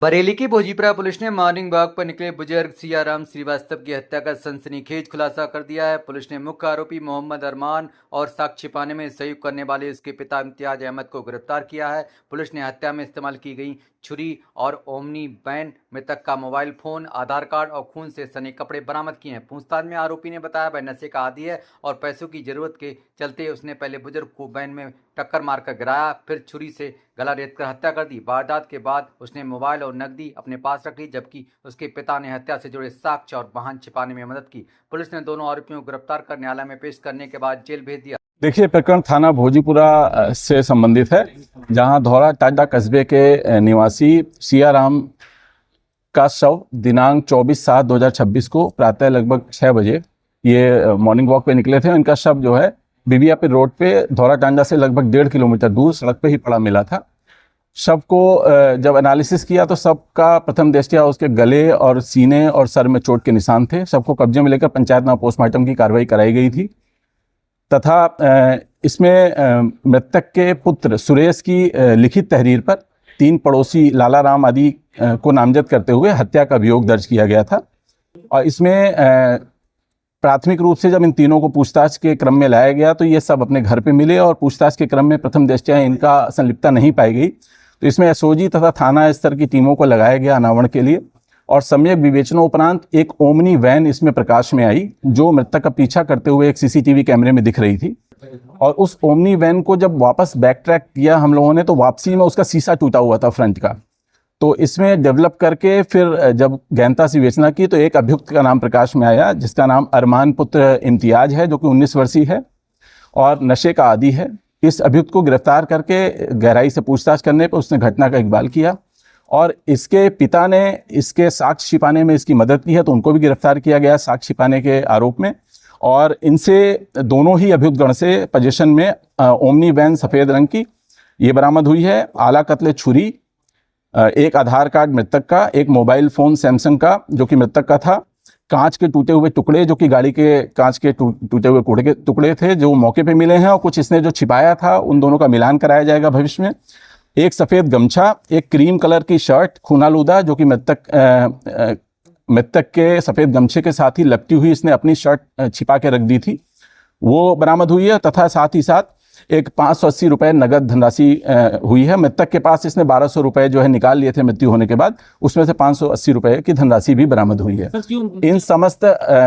बरेली की भोजीपुरा पुलिस ने morning walk पर निकले बुजुर्ग सियाराम श्रीवास्तव की हत्या का सनसनीखेज खुलासा कर दिया है। पुलिस ने मुख्य आरोपी मोहम्मद अरमान और साक्ष्य छिपाने में सहयोग करने वाले उसके पिता इम्तियाज अहमद को गिरफ्तार किया है। पुलिस ने हत्या में इस्तेमाल की गई छुरी और ओमनी वैन, मृतक का मोबाइल फोन, आधार कार्ड और खून से सने कपड़े बरामद किए हैं। पूछताछ में आरोपी ने बताया वह नशे का आदी है और पैसों की जरूरत के चलते उसने पहले बुजुर्ग को वैन में टक्कर मारकर गिराया, फिर छुरी से गला रेतकर हत्या कर दी। वारदात के बाद उसने मोबाइल और नकदी अपने पास रख ली, जबकि उसके पिता ने हत्या से जुड़े साक्ष्य और वाहन छिपाने में मदद की। पुलिस ने दोनों आरोपियों को गिरफ्तार कर न्यायालय में पेश करने के बाद जेल भेज दिया। देखिए, प्रकरण थाना भोजीपुरा से संबंधित है, जहां धौरा टांडा कस्बे के निवासी सियाराम का शव दिनांक 24/7/2026 को प्रातः लगभग 6 बजे ये मॉर्निंग वॉक पे निकले थे। इनका शव जो है बीबीआपी रोड पे धौरा टांडा से लगभग 1.5 किलोमीटर दूर सड़क पे ही पड़ा मिला था। शव को जब एनालिसिस किया तो शव का प्रथम दृष्टया उसके गले और सीने और सर में चोट के निशान थे। शव को कब्जे में लेकर पंचायतनामा पोस्टमार्टम की कार्रवाई कराई गई थी तथा इसमें मृतक के पुत्र सुरेश की लिखित तहरीर पर 3 पड़ोसी लाला राम आदि को नामजद करते हुए हत्या का अभियोग दर्ज किया गया था। और इसमें प्राथमिक रूप से जब इन तीनों को पूछताछ के क्रम में लाया गया तो ये सब अपने घर पे मिले और पूछताछ के क्रम में प्रथम दृष्टया इनका संलिप्तता नहीं पाई गई। तो इसमें एसओजी तथा थाना स्तर की टीमों को लगाया गया अनावरण के लिए और सम्यक विवेचनोपरांत एक ओमनी वैन इसमें प्रकाश में आई, जो मृतक का पीछा करते हुए एक सीसीटीवी कैमरे में दिख रही थी। और उस ओमनी वैन को जब वापस बैक ट्रैक किया हम लोगों ने तो वापसी में उसका शीशा टूटा हुआ था फ्रंट का। तो इसमें डेवलप करके फिर जब गहनता से विवेचना की तो एक अभियुक्त का नाम प्रकाश में आया, जिसका नाम अरमान पुत्र इम्तियाज है, जो कि 19 वर्षीय है और नशे का आदी है। इस अभियुक्त को गिरफ्तार करके गहराई से पूछताछ करने पर उसने घटना का इकबाल किया और इसके पिता ने इसके साक्ष्य छिपाने में इसकी मदद की है, तो उनको भी गिरफ्तार किया गया साक्ष्य छिपाने के आरोप में। और इनसे दोनों ही अभियुक्त गण से पोजीशन में ओमनी वैन सफ़ेद रंग की ये बरामद हुई है, आला कत्ले छुरी, एक आधार कार्ड मृतक का, एक मोबाइल फ़ोन सैमसंग का जो कि मृतक का था, कांच के टूटे हुए टुकड़े जो कि गाड़ी के कांच के टूटे हुए टुकड़े थे जो मौके पे मिले हैं, और कुछ इसने जो छिपाया था उन दोनों का मिलान कराया जाएगा भविष्य में। एक सफ़ेद गमछा, एक क्रीम कलर की शर्ट खूनालूदा जो कि मृतक के सफ़ेद गमछे के साथ ही लपटी हुई इसने अपनी शर्ट छिपा के रख दी थी, वो बरामद हुई है। तथा साथ ही साथ एक 580 रुपये नगद धनराशि हुई है। मृतक के पास इसने 1200 रुपये जो है निकाल लिए थे मृत्यु होने के बाद, उसमें से 580 रुपये की धनराशि भी बरामद हुई है। इन समस्त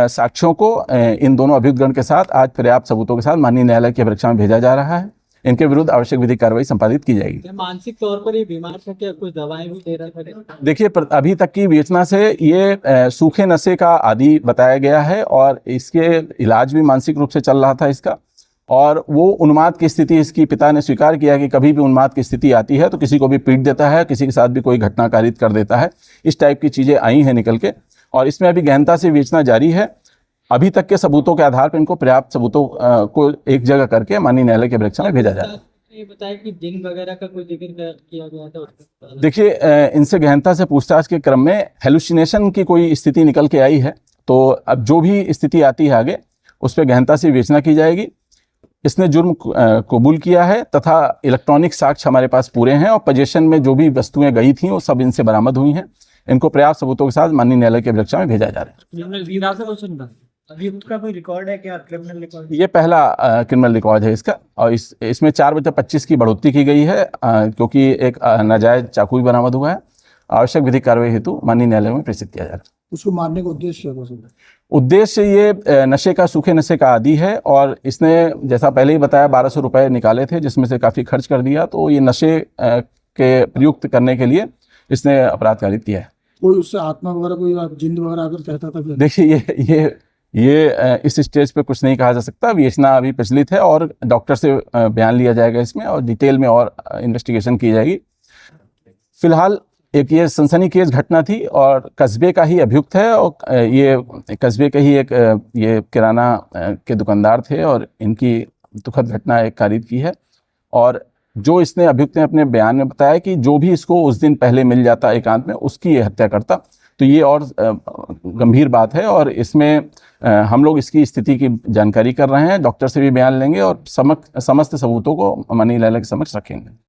साक्ष्यों को इन दोनों अभियुक्तगण के साथ आज पर्याप्त सबूतों के साथ माननीय न्यायालय की अभिरक्षा में भेजा जा रहा है। इनके विरुद्ध आवश्यक विधिक कार्रवाई संपादित की जाएगी। मानसिक तौर पर ये बीमार है, क्या कुछ दवाएं भी दे रहा है? देखिए, अभी तक की विवेचना से ये सूखे नशे का आदी बताया गया है और इसके इलाज भी मानसिक रूप से चल रहा था इसका, और वो उन्माद की स्थिति इसकी पिता ने स्वीकार किया कि कभी भी उन्माद की स्थिति आती है तो किसी को भी पीट देता है, किसी के साथ भी कोई घटना कारित कर देता है। इस टाइप की चीज़ें आई हैं निकल के, और इसमें अभी गहनता से विवेचना जारी है। अभी तक के सबूतों के आधार पर इनको पर्याप्त सबूतों को एक जगह करके माननीय न्यायालय के अभिरक्षा में भेजा जा रहा है। ये बताया कि जिन वगैरह का कोई जिक्र किया गया था? देखिए, इनसे गहनता से पूछताछ के क्रम में हेलुसिनेशन की कोई स्थिति निकल के आई है, तो अब जो भी स्थिति आती है आगे उस पर गहनता से विवेचना की जाएगी। इसने जुर्म कबूल किया है तथा इलेक्ट्रॉनिक साक्ष्य हमारे पास पूरे हैं और पोजीशन में जो भी वस्तुएं गई थी वो सब इनसे बरामद हुई हैं। इनको पर्याप्त सबूतों के साथ माननीय न्यायालय के अभिरक्षा में भेजा जा रहा है। अभियुक्त का कोई रिकॉर्ड है क्या, क्रिमिनल रिकॉर्ड? ये पहला क्रिमिनल रिकॉर्ड है इसका, और इसमें 4/25 की बढ़ोतरी की गई है क्योंकि एक नाजायज चाकू भी बरामद हुआ है। आवश्यक विधिक कार्रवाई हेतु माननीय न्यायालय में प्रेषित किया जा रहा है। उसको मारने का उद्देश्य क्या है? उद्देश्य ये नशे का सूखे नशे का आदी है और इसने जैसा पहले ही बताया 1200 रुपये निकाले थे जिसमें से काफ़ी खर्च कर दिया, तो ये नशे के प्रयुक्त करने के लिए इसने अपराध कारित किया है। कोई उससे आत्मा वगैरह कोई जिंद वगैरह अगर कहता था? देखिए, ये इस स्टेज पे कुछ नहीं कहा जा सकता। विवेचना अभी प्रचलित है और डॉक्टर से बयान लिया जाएगा इसमें और डिटेल में और इन्वेस्टिगेशन की जाएगी। फिलहाल एक ये सनसनीखेज घटना थी और कस्बे का ही अभियुक्त है, और ये कस्बे के ही एक ये किराना के दुकानदार थे और इनकी दुखद घटना एक कारित की है। और जो इसने अभियुक्त ने अपने बयान में बताया कि जो भी इसको उस दिन पहले मिल जाता एकांत में उसकी ये हत्या करता, तो ये और गंभीर बात है। और इसमें हम लोग इसकी स्थिति की जानकारी कर रहे हैं, डॉक्टर से भी बयान लेंगे और समस्त सबूतों को माननीय न्यायालय के समक्ष रखेंगे।